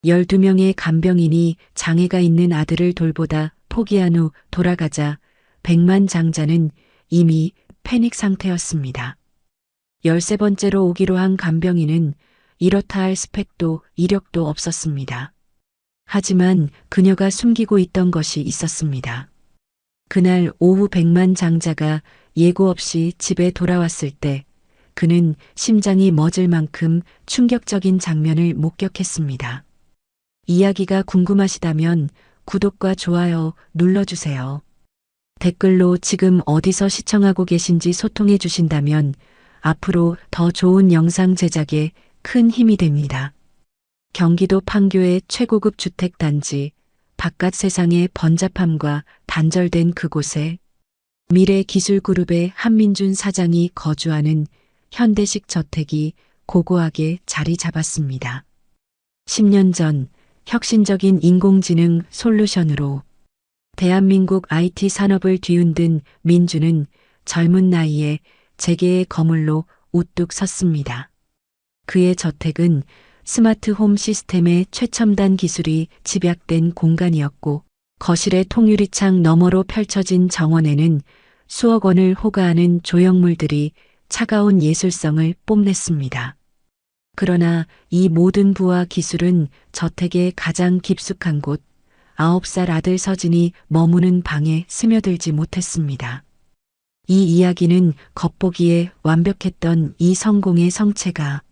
12명의 간병인이 장애가 있는 아들을 돌보다 포기한 후 돌아가자 백만장자는 이미 패닉 상태였습니다. 13번째로 오기로 한 간병인은 이렇다 할 스펙도 이력도 없었습니다. 하지만 그녀가 숨기고 있던 것이 있었습니다. 그날 오후 백만장자가 예고 없이 집에 돌아왔을 때 그는 심장이 멎을 만큼 충격적인 장면을 목격했습니다. 이야기가 궁금하시다면 구독과 좋아요 눌러주세요. 댓글로 지금 어디서 시청하고 계신지 소통해 주신다면 앞으로 더 좋은 영상 제작에 큰 힘이 됩니다. 경기도 판교의 최고급 주택단지, 바깥 세상의 번잡함과 단절된 그곳에 미래기술그룹의 한민준 사장이 거주하는 현대식 저택이 고고하게 자리 잡았습니다. 10년 전 혁신적인 인공지능 솔루션으로 대한민국 IT 산업을 뒤흔든 민주는 젊은 나이에 재계의 거물로 우뚝 섰습니다. 그의 저택은 스마트 홈 시스템의 최첨단 기술이 집약된 공간이었고 거실의 통유리창 너머로 펼쳐진 정원에는 수억 원을 호가하는 조형물들이 차가운 예술성을 뽐냈습니다. 그러나 이 모든 부와 기술은 저택의 가장 깊숙한 곳, 9살 아들 서진이 머무는 방에 스며들지 못했습니다. 이 이야기는 겉보기에 완벽했던 이 성공의 성체가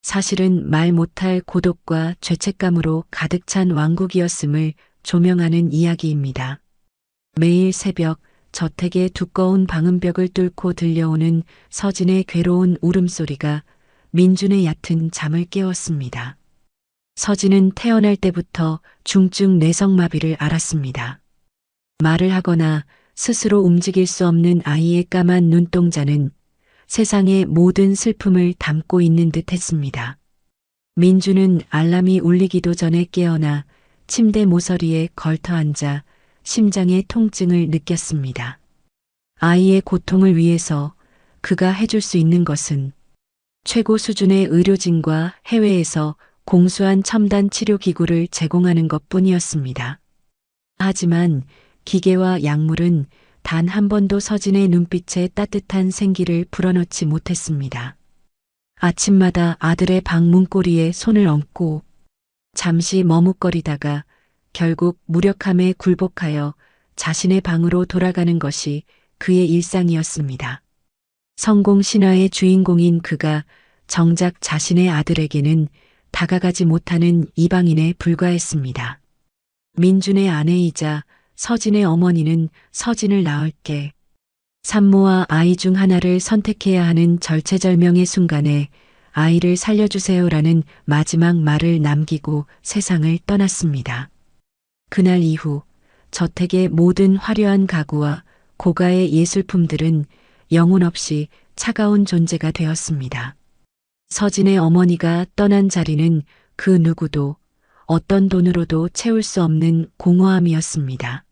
사실은 말 못할 고독과 죄책감으로 가득 찬 왕국이었음을 조명하는 이야기입니다. 매일 새벽 저택의 두꺼운 방음벽을 뚫고 들려오는 서진의 괴로운 울음소리가 민준의 얕은 잠을 깨웠습니다. 서진은 태어날 때부터 중증 뇌성마비를 앓았습니다. 말을 하거나 스스로 움직일 수 없는 아이의 까만 눈동자는 세상의 모든 슬픔을 담고 있는 듯 했습니다. 민주는 알람이 울리기도 전에 깨어나 침대 모서리에 걸터 앉아 심장의 통증을 느꼈습니다. 아이의 고통을 위해서 그가 해줄 수 있는 것은 최고 수준의 의료진과 해외에서 공수한 첨단 치료 기구를 제공하는 것뿐이었습니다. 하지만 기계와 약물은 단 한 번도 서진의 눈빛에 따뜻한 생기를 불어넣지 못했습니다. 아침마다 아들의 방 문고리에 손을 얹고 잠시 머뭇거리다가 결국 무력함에 굴복하여 자신의 방으로 돌아가는 것이 그의 일상이었습니다. 성공 신화의 주인공인 그가 정작 자신의 아들에게는 다가가지 못하는 이방인에 불과했습니다. 민준의 아내이자 서진의 어머니는 서진을 낳을게 산모와 아이 중 하나를 선택해야 하는 절체절명의 순간에 아이를 살려주세요라는 마지막 말을 남기고 세상을 떠났습니다. 그날 이후 저택의 모든 화려한 가구와 고가의 예술품들은 영혼 없이 차가운 존재가 되었습니다. 서진의 어머니가 떠난 자리는 그 누구도 어떤 돈으로도 채울 수 없는 공허함이었습니다.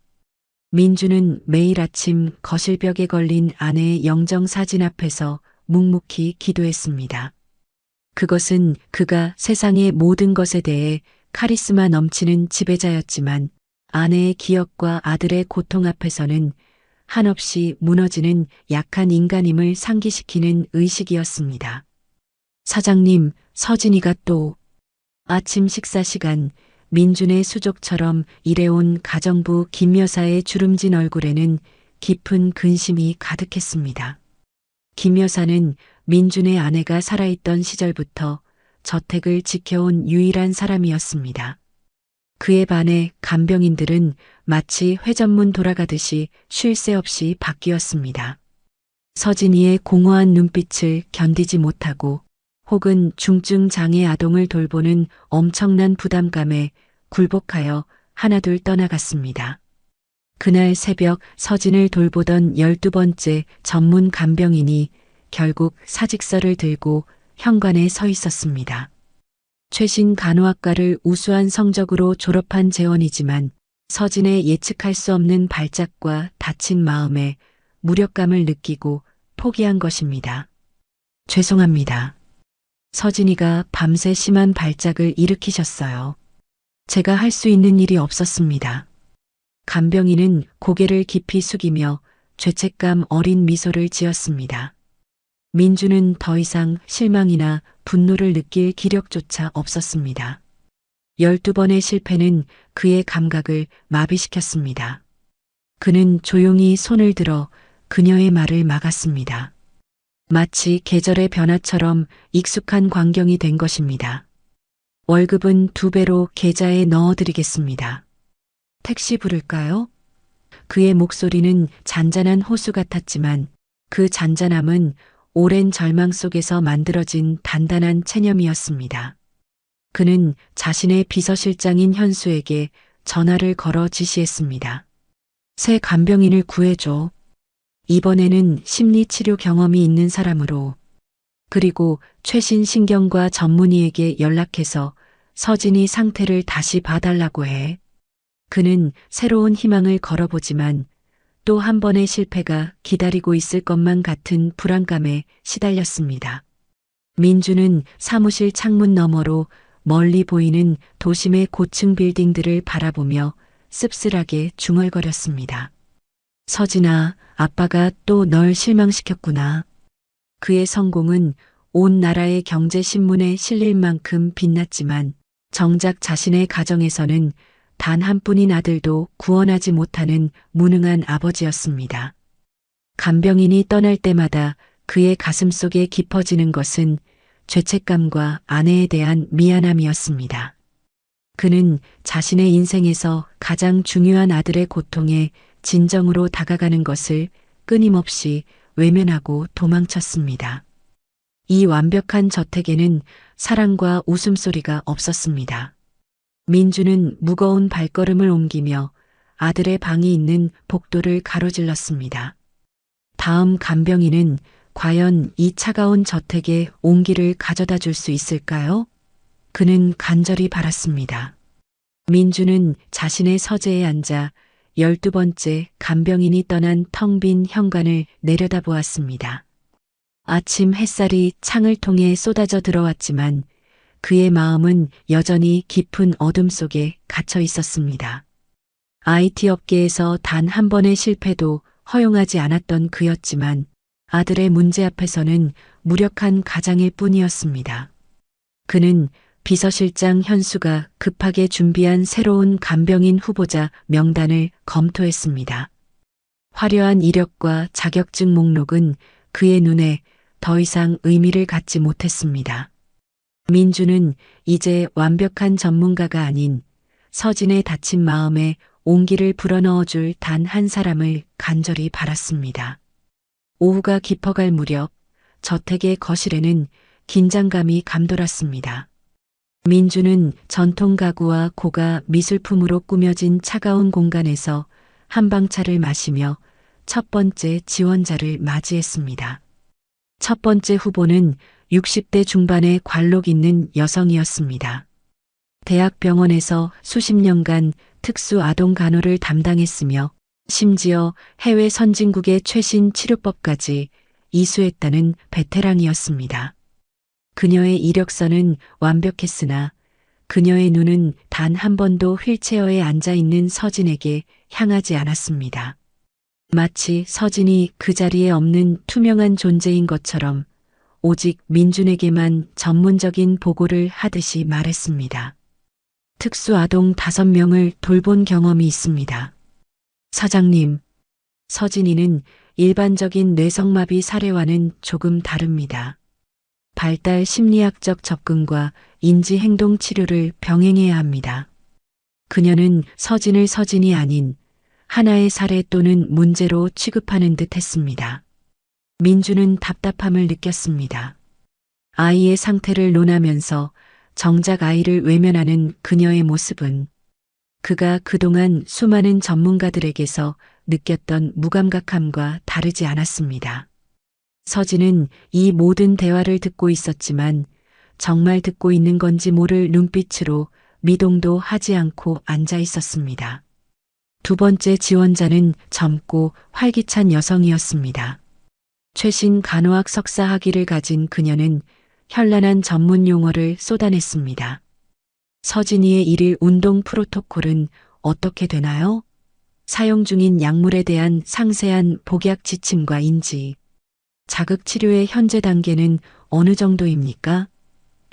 민주는 매일 아침 거실벽에 걸린 아내의 영정 사진 앞에서 묵묵히 기도했습니다. 그것은 그가 세상의 모든 것에 대해 카리스마 넘치는 지배자였지만 아내의 기억과 아들의 고통 앞에서는 한없이 무너지는 약한 인간임을 상기시키는 의식이었습니다. 사장님, 서진이가 또 아침 식사 시간 민준의 수족처럼 일해온 가정부 김 여사의 주름진 얼굴에는 깊은 근심이 가득했습니다. 김 여사는 민준의 아내가 살아있던 시절부터 저택을 지켜온 유일한 사람이었습니다. 그에 반해 간병인들은 마치 회전문 돌아가듯이 쉴 새 없이 바뀌었습니다. 서진이의 공허한 눈빛을 견디지 못하고 혹은 중증 장애 아동을 돌보는 엄청난 부담감에 굴복하여 하나둘 떠나갔습니다. 그날 새벽 서진을 돌보던 12번째 전문 간병인이 결국 사직서를 들고 현관에 서 있었습니다. 최신 간호학과를 우수한 성적으로 졸업한 재원이지만 서진의 예측할 수 없는 발작과 다친 마음에 무력감을 느끼고 포기한 것입니다. 죄송합니다. 서진이가 밤새 심한 발작을 일으키셨어요. 제가 할 수 있는 일이 없었습니다. 간병인은 고개를 깊이 숙이며 죄책감 어린 미소를 지었습니다. 민주는 더 이상 실망이나 분노를 느낄 기력조차 없었습니다. 12번의 실패는 그의 감각을 마비시켰습니다. 그는 조용히 손을 들어 그녀의 말을 막았습니다. 마치 계절의 변화처럼 익숙한 광경이 된 것입니다. 월급은 2배로 계좌에 넣어드리겠습니다. 택시 부를까요? 그의 목소리는 잔잔한 호수 같았지만 그 잔잔함은 오랜 절망 속에서 만들어진 단단한 체념이었습니다. 그는 자신의 비서실장인 현수에게 전화를 걸어 지시했습니다. 새 간병인을 구해줘. 이번에는 심리치료 경험이 있는 사람으로. 그리고 최신 신경과 전문의에게 연락해서 서진이 상태를 다시 봐달라고 해. 그는 새로운 희망을 걸어보지만 또 한 번의 실패가 기다리고 있을 것만 같은 불안감에 시달렸습니다. 민주는 사무실 창문 너머로 멀리 보이는 도심의 고층 빌딩들을 바라보며 씁쓸하게 중얼거렸습니다. 서진아, 아빠가 또 널 실망시켰구나. 그의 성공은 온 나라의 경제신문에 실릴 만큼 빛났지만 정작 자신의 가정에서는 단 한 뿐인 아들도 구원하지 못하는 무능한 아버지였습니다. 간병인이 떠날 때마다 그의 가슴 속에 깊어지는 것은 죄책감과 아내에 대한 미안함이었습니다. 그는 자신의 인생에서 가장 중요한 아들의 고통에 진정으로 다가가는 것을 끊임없이 외면하고 도망쳤습니다. 이 완벽한 저택에는 사랑과 웃음소리가 없었습니다. 민주는 무거운 발걸음을 옮기며 아들의 방이 있는 복도를 가로질렀습니다. 다음 간병인은 과연 이 차가운 저택에 온기를 가져다 줄 수 있을까요? 그는 간절히 바랐습니다. 민주는 자신의 서재에 앉아 12번째 간병인이 떠난 텅 빈 현관을 내려다보았습니다. 아침 햇살이 창을 통해 쏟아져 들어왔지만 그의 마음은 여전히 깊은 어둠 속에 갇혀 있었습니다. IT 업계에서 단 한 번의 실패도 허용하지 않았던 그였지만 아들의 문제 앞에서는 무력한 가장일 뿐이었습니다. 그는 비서실장 현수가 급하게 준비한 새로운 간병인 후보자 명단을 검토했습니다. 화려한 이력과 자격증 목록은 그의 눈에 더 이상 의미를 갖지 못했습니다. 민주는 이제 완벽한 전문가가 아닌 서진의 다친 마음에 온기를 불어넣어줄 단 한 사람을 간절히 바랐습니다. 오후가 깊어갈 무렵 저택의 거실에는 긴장감이 감돌았습니다. 민주는 전통 가구와 고가 미술품으로 꾸며진 차가운 공간에서 한방차를 마시며 첫 번째 지원자를 맞이했습니다. 첫 번째 후보는 60대 중반의 관록 있는 여성이었습니다. 대학병원에서 수십 년간 특수 아동 간호를 담당했으며 심지어 해외 선진국의 최신 치료법까지 이수했다는 베테랑이었습니다. 그녀의 이력서는 완벽했으나 그녀의 눈은 단 한 번도 휠체어에 앉아 있는 서진에게 향하지 않았습니다. 마치 서진이 그 자리에 없는 투명한 존재인 것처럼 오직 민준에게만 전문적인 보고를 하듯이 말했습니다. 특수 아동 5명을 돌본 경험이 있습니다. 사장님, 서진이는 일반적인 뇌성마비 사례와는 조금 다릅니다. 발달 심리학적 접근과 인지행동 치료를 병행해야 합니다. 그녀는 서진을 서진이 아닌 하나의 사례 또는 문제로 취급하는 듯 했습니다. 민주는 답답함을 느꼈습니다. 아이의 상태를 논하면서 정작 아이를 외면하는 그녀의 모습은 그가 그동안 수많은 전문가들에게서 느꼈던 무감각함과 다르지 않았습니다. 서진은 이 모든 대화를 듣고 있었지만 정말 듣고 있는 건지 모를 눈빛으로 미동도 하지 않고 앉아 있었습니다. 두 번째 지원자는 젊고 활기찬 여성이었습니다. 최신 간호학 석사 학위를 가진 그녀는 현란한 전문 용어를 쏟아냈습니다. 서진이의 일일 운동 프로토콜은 어떻게 되나요? 사용 중인 약물에 대한 상세한 복약 지침과 인지, 자극 치료의 현재 단계는 어느 정도입니까?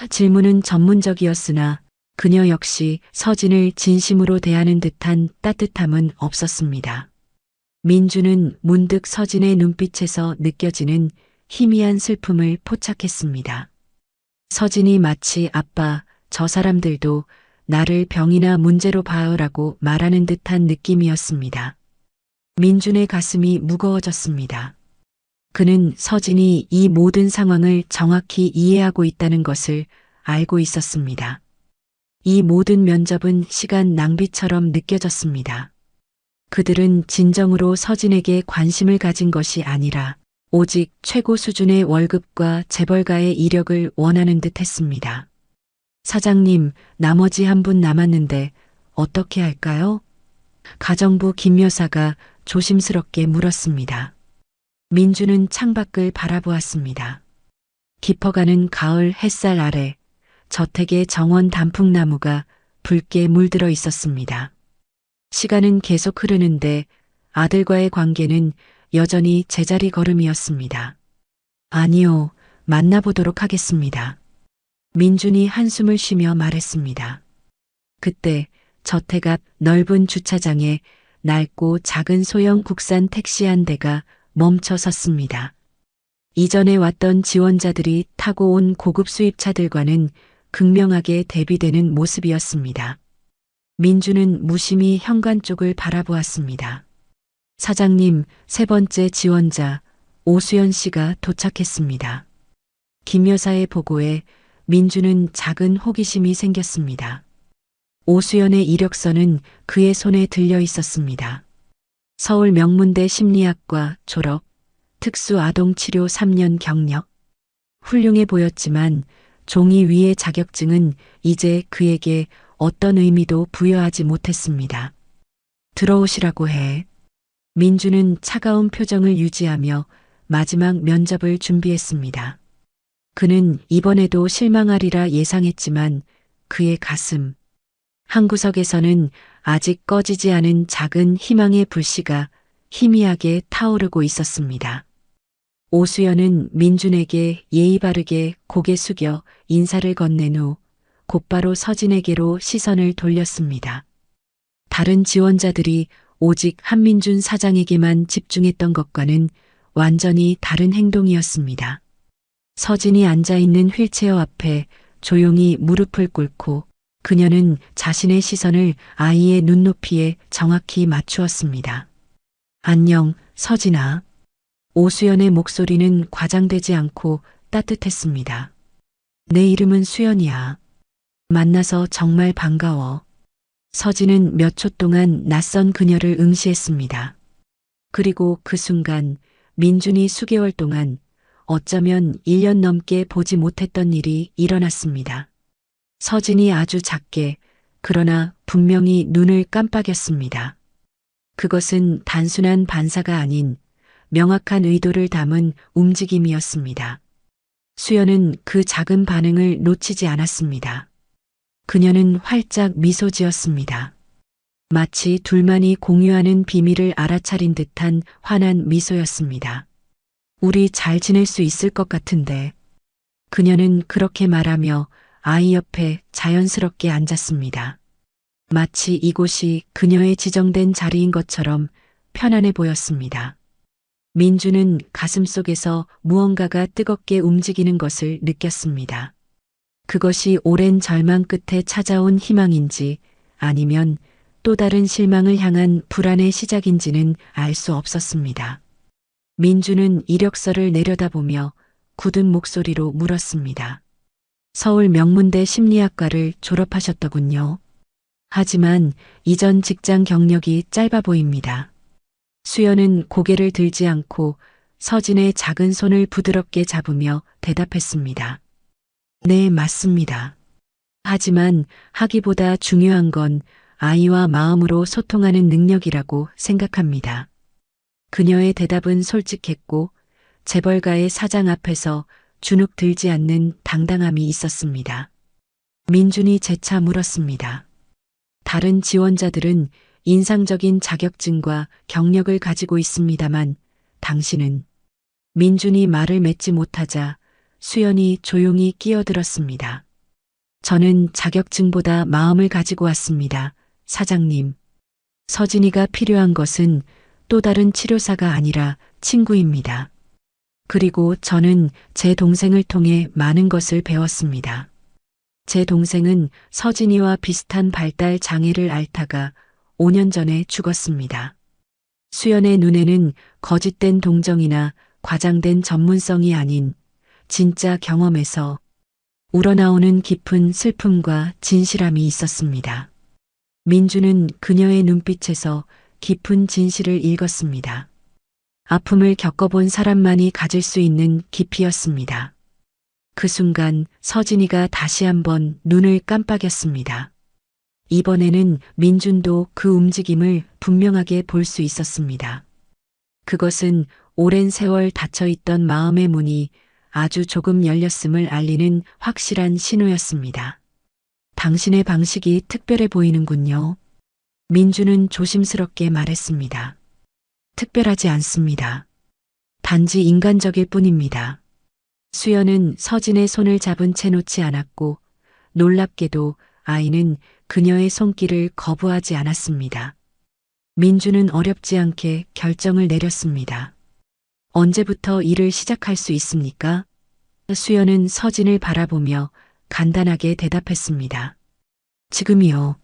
질문은 전문적이었으나 그녀 역시 서진을 진심으로 대하는 듯한 따뜻함은 없었습니다. 민주는 문득 서진의 눈빛에서 느껴지는 희미한 슬픔을 포착했습니다. 서진이 마치 아빠, 저 사람들도 나를 병이나 문제로 봐요라고 말하는 듯한 느낌이었습니다. 민준의 가슴이 무거워졌습니다. 그는 서진이 이 모든 상황을 정확히 이해하고 있다는 것을 알고 있었습니다. 이 모든 면접은 시간 낭비처럼 느껴졌습니다. 그들은 진정으로 서진에게 관심을 가진 것이 아니라 오직 최고 수준의 월급과 재벌가의 이력을 원하는 듯 했습니다. 사장님, 나머지 한 분 남았는데 어떻게 할까요? 가정부 김 여사가 조심스럽게 물었습니다. 민주는 창밖을 바라보았습니다. 깊어가는 가을 햇살 아래 저택의 정원 단풍나무가 붉게 물들어 있었습니다. 시간은 계속 흐르는데 아들과의 관계는 여전히 제자리 걸음이었습니다. 아니요, 만나보도록 하겠습니다. 민준이 한숨을 쉬며 말했습니다. 그때 저택 앞 넓은 주차장에 낡고 작은 소형 국산 택시 한 대가 멈춰 섰습니다. 이전에 왔던 지원자들이 타고 온 고급 수입차들과는 극명하게 대비되는 모습이었습니다. 민주는 무심히 현관 쪽을 바라보았습니다. 사장님, 세 번째 지원자 오수연 씨가 도착했습니다. 김 여사의 보고에 민주는 작은 호기심이 생겼습니다. 오수연의 이력서는 그의 손에 들려 있었습니다. 서울 명문대 심리학과 졸업, 특수아동치료 3년 경력. 훌륭해 보였지만 종이 위의 자격증은 이제 그에게 어떤 의미도 부여하지 못했습니다. 들어오시라고 해. 민주는 차가운 표정을 유지하며 마지막 면접을 준비했습니다. 그는 이번에도 실망하리라 예상했지만 그의 가슴, 한 구석에서는 아직 꺼지지 않은 작은 희망의 불씨가 희미하게 타오르고 있었습니다. 오수연은 민준에게 예의 바르게 고개 숙여 인사를 건넨 후 곧바로 서진에게로 시선을 돌렸습니다. 다른 지원자들이 오직 한민준 사장에게만 집중했던 것과는 완전히 다른 행동이었습니다. 서진이 앉아있는 휠체어 앞에 조용히 무릎을 꿇고 그녀는 자신의 시선을 아이의 눈높이에 정확히 맞추었습니다. 안녕, 서진아. 오수연의 목소리는 과장되지 않고 따뜻했습니다. 내 이름은 수연이야. 만나서 정말 반가워. 서진은 몇 초 동안 낯선 그녀를 응시했습니다. 그리고 그 순간 민준이 수개월 동안 어쩌면 1년 넘게 보지 못했던 일이 일어났습니다. 서진이 아주 작게 그러나 분명히 눈을 깜빡였습니다. 그것은 단순한 반사가 아닌 명확한 의도를 담은 움직임이었습니다. 수연은 그 작은 반응을 놓치지 않았습니다. 그녀는 활짝 미소 지었습니다. 마치 둘만이 공유하는 비밀을 알아차린 듯한 환한 미소였습니다. 우리 잘 지낼 수 있을 것 같은데. 그녀는 그렇게 말하며 아이 옆에 자연스럽게 앉았습니다. 마치 이곳이 그녀의 지정된 자리인 것처럼 편안해 보였습니다. 민주는 가슴속에서 무언가가 뜨겁게 움직이는 것을 느꼈습니다. 그것이 오랜 절망 끝에 찾아온 희망인지 아니면 또 다른 실망을 향한 불안의 시작인지는 알 수 없었습니다. 민주는 이력서를 내려다보며 굳은 목소리로 물었습니다. 서울 명문대 심리학과를 졸업하셨더군요. 하지만 이전 직장 경력이 짧아 보입니다. 수연은 고개를 들지 않고 서진의 작은 손을 부드럽게 잡으며 대답했습니다. 네, 맞습니다. 하지만 학위보다 중요한 건 아이와 마음으로 소통하는 능력이라고 생각합니다. 그녀의 대답은 솔직했고 재벌가의 사장 앞에서 주눅 들지 않는 당당함이 있었습니다. 민준이 재차 물었습니다. 다른 지원자들은 인상적인 자격증과 경력을 가지고 있습니다만 당신은 민준이 말을 맺지 못하자 수연이 조용히 끼어들었습니다. 저는 자격증보다 마음을 가지고 왔습니다. 사장님. 서진이가 필요한 것은 또 다른 치료사가 아니라 친구입니다. 그리고 저는 제 동생을 통해 많은 것을 배웠습니다. 제 동생은 서진이와 비슷한 발달 장애를 앓다가 5년 전에 죽었습니다. 수연의 눈에는 거짓된 동정이나 과장된 전문성이 아닌 진짜 경험에서 우러나오는 깊은 슬픔과 진실함이 있었습니다. 민주는 그녀의 눈빛에서 깊은 진실을 읽었습니다. 아픔을 겪어본 사람만이 가질 수 있는 깊이였습니다. 그 순간 서진이가 다시 한번 눈을 깜빡였습니다. 이번에는 민준도 그 움직임을 분명하게 볼 수 있었습니다. 그것은 오랜 세월 닫혀있던 마음의 문이 아주 조금 열렸음을 알리는 확실한 신호였습니다. 당신의 방식이 특별해 보이는군요. 민주는 조심스럽게 말했습니다. 특별하지 않습니다. 단지 인간적일 뿐입니다. 수연은 서진의 손을 잡은 채 놓지 않았고 놀랍게도 아이는 그녀의 손길을 거부하지 않았습니다. 민주는 어렵지 않게 결정을 내렸습니다. 언제부터 일을 시작할 수 있습니까? 수연은 서진을 바라보며 간단하게 대답했습니다. 지금이요.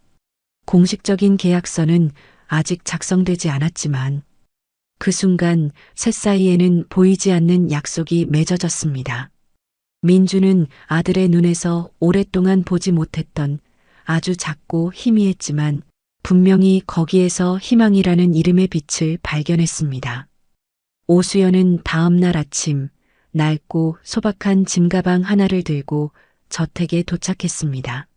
공식적인 계약서는 아직 작성되지 않았지만 그 순간 셋 사이에는 보이지 않는 약속이 맺어졌습니다. 민주는 아들의 눈에서 오랫동안 보지 못했던 아주 작고 희미했지만 분명히 거기에서 희망이라는 이름의 빛을 발견했습니다. 오수연은 다음 날 아침 낡고 소박한 짐가방 하나를 들고 저택에 도착했습니다.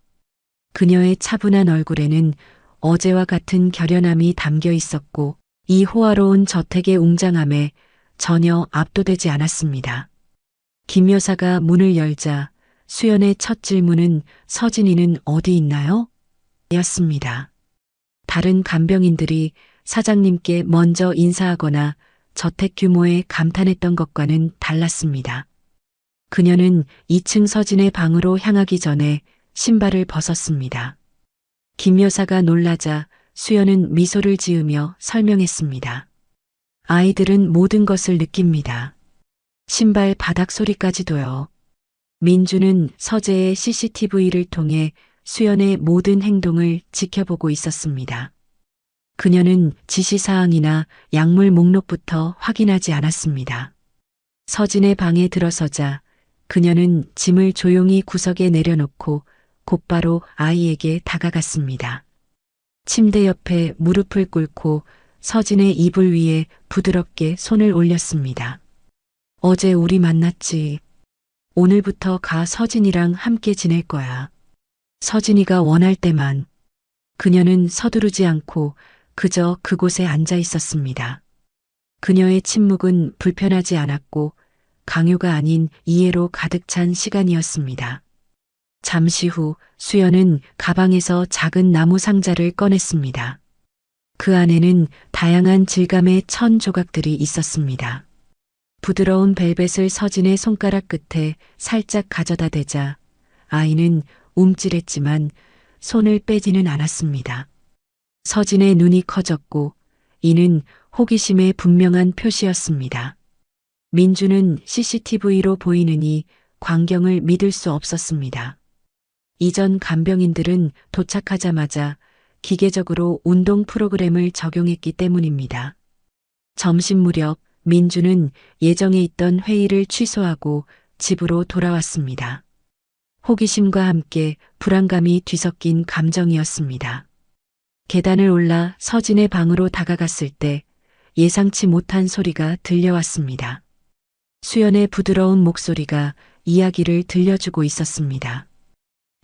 그녀의 차분한 얼굴에는 어제와 같은 결연함이 담겨 있었고 이 호화로운 저택의 웅장함에 전혀 압도되지 않았습니다. 김 여사가 문을 열자 수연의 첫 질문은 서진이는 어디 있나요? 였습니다. 다른 간병인들이 사장님께 먼저 인사하거나 저택 규모에 감탄했던 것과는 달랐습니다. 그녀는 2층 서진의 방으로 향하기 전에 신발을 벗었습니다. 김 여사가 놀라자 수연은 미소를 지으며 설명했습니다. 아이들은 모든 것을 느낍니다. 신발 바닥 소리까지도요. 민주는 서재의 CCTV를 통해 수연의 모든 행동을 지켜보고 있었습니다. 그녀는 지시사항이나 약물 목록부터 확인하지 않았습니다. 서진의 방에 들어서자 그녀는 짐을 조용히 구석에 내려놓고 곧바로 아이에게 다가갔습니다. 침대 옆에 무릎을 꿇고 서진의 이불 위에 부드럽게 손을 올렸습니다. 어제 우리 만났지. 오늘부터 가 서진이랑 함께 지낼 거야. 서진이가 원할 때만. 그녀는 서두르지 않고 그저 그곳에 앉아 있었습니다. 그녀의 침묵은 불편하지 않았고 강요가 아닌 이해로 가득 찬 시간이었습니다. 잠시 후 수연은 가방에서 작은 나무 상자를 꺼냈습니다. 그 안에는 다양한 질감의 천 조각들이 있었습니다. 부드러운 벨벳을 서진의 손가락 끝에 살짝 가져다 대자 아이는 움찔했지만 손을 빼지는 않았습니다. 서진의 눈이 커졌고 이는 호기심의 분명한 표시였습니다. 민주는 CCTV로 보이는 이 광경을 믿을 수 없었습니다. 이전 간병인들은 도착하자마자 기계적으로 운동 프로그램을 적용했기 때문입니다. 점심 무렵 민주는 예정에 있던 회의를 취소하고 집으로 돌아왔습니다. 호기심과 함께 불안감이 뒤섞인 감정이었습니다. 계단을 올라 서진의 방으로 다가갔을 때 예상치 못한 소리가 들려왔습니다. 수연의 부드러운 목소리가 이야기를 들려주고 있었습니다.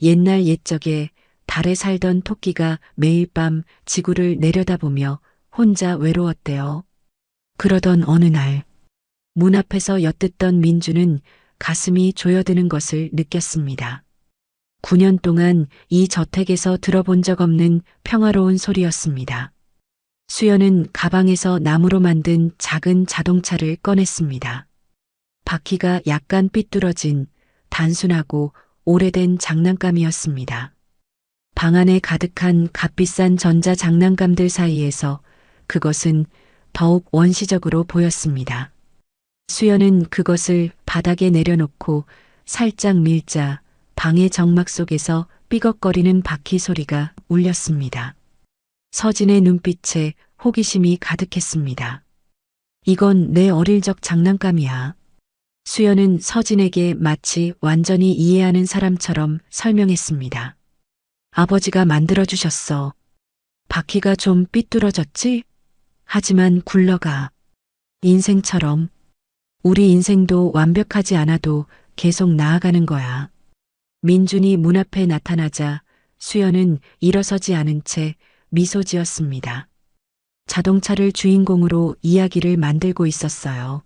옛날 옛적에 달에 살던 토끼가 매일 밤 지구를 내려다보며 혼자 외로웠대요. 그러던 어느 날, 문 앞에서 엿듣던 민주는 가슴이 조여드는 것을 느꼈습니다. 9년 동안 이 저택에서 들어본 적 없는 평화로운 소리였습니다. 수연은 가방에서 나무로 만든 작은 자동차를 꺼냈습니다. 바퀴가 약간 삐뚤어진 단순하고 오래된 장난감이었습니다. 방 안에 가득한 값비싼 전자 장난감들 사이에서 그것은 더욱 원시적으로 보였습니다. 수연은 그것을 바닥에 내려놓고 살짝 밀자 방의 정막 속에서 삐걱거리는 바퀴 소리가 울렸습니다. 서진의 눈빛에 호기심이 가득했습니다. 이건 내 어릴 적 장난감이야. 수연은 서진에게 마치 완전히 이해하는 사람처럼 설명했습니다. 아버지가 만들어주셨어. 바퀴가 좀 삐뚤어졌지? 하지만 굴러가. 인생처럼. 우리 인생도 완벽하지 않아도 계속 나아가는 거야. 민준이 문 앞에 나타나자 수연은 일어서지 않은 채 미소 지었습니다. 자동차를 주인공으로 이야기를 만들고 있었어요.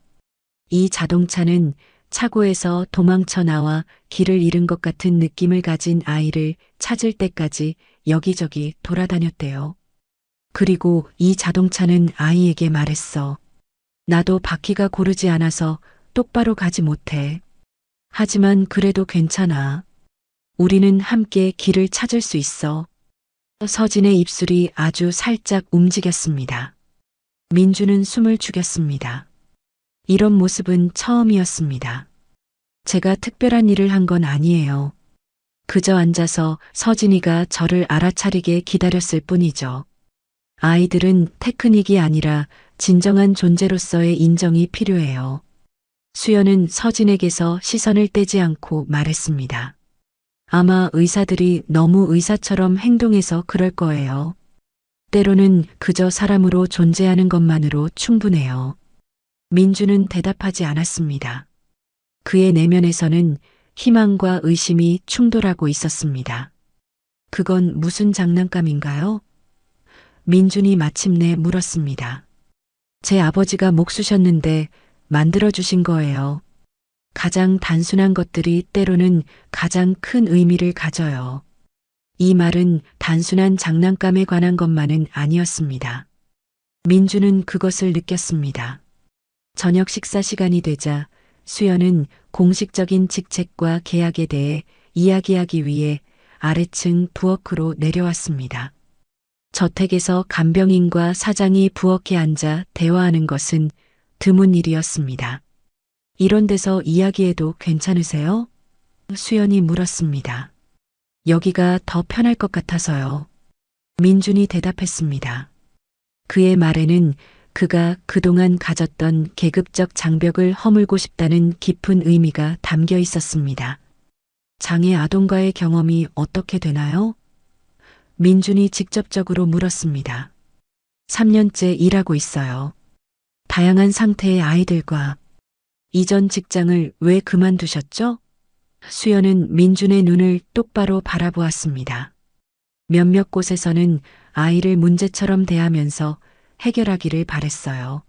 이 자동차는 차고에서 도망쳐 나와 길을 잃은 것 같은 느낌을 가진 아이를 찾을 때까지 여기저기 돌아다녔대요. 그리고 이 자동차는 아이에게 말했어. 나도 바퀴가 고르지 않아서 똑바로 가지 못해. 하지만 그래도 괜찮아. 우리는 함께 길을 찾을 수 있어. 서진의 입술이 아주 살짝 움직였습니다. 민주는 숨을 죽였습니다. 이런 모습은 처음이었습니다. 제가 특별한 일을 한 건 아니에요. 그저 앉아서 서진이가 저를 알아차리게 기다렸을 뿐이죠. 아이들은 테크닉이 아니라 진정한 존재로서의 인정이 필요해요. 수연은 서진에게서 시선을 떼지 않고 말했습니다. 아마 의사들이 너무 의사처럼 행동해서 그럴 거예요. 때로는 그저 사람으로 존재하는 것만으로 충분해요. 민주는 대답하지 않았습니다. 그의 내면에서는 희망과 의심이 충돌하고 있었습니다. 그건 무슨 장난감인가요? 민준이 마침내 물었습니다. 제 아버지가 목 쑤셨는데 만들어주신 거예요. 가장 단순한 것들이 때로는 가장 큰 의미를 가져요. 이 말은 단순한 장난감에 관한 것만은 아니었습니다. 민주는 그것을 느꼈습니다. 저녁 식사 시간이 되자 수연은 공식적인 직책과 계약에 대해 이야기하기 위해 아래층 부엌으로 내려왔습니다. 저택에서 간병인과 사장이 부엌에 앉아 대화하는 것은 드문 일이었습니다. 이런 데서 이야기해도 괜찮으세요? 수연이 물었습니다. 여기가 더 편할 것 같아서요. 민준이 대답했습니다. 그의 말에는 그가 그동안 가졌던 계급적 장벽을 허물고 싶다는 깊은 의미가 담겨 있었습니다. 장애 아동과의 경험이 어떻게 되나요? 민준이 직접적으로 물었습니다. 3년째 일하고 있어요. 다양한 상태의 아이들과. 이전 직장을 왜 그만두셨죠? 수연은 민준의 눈을 똑바로 바라보았습니다. 몇몇 곳에서는 아이를 문제처럼 대하면서 해결하기를 바랬어요.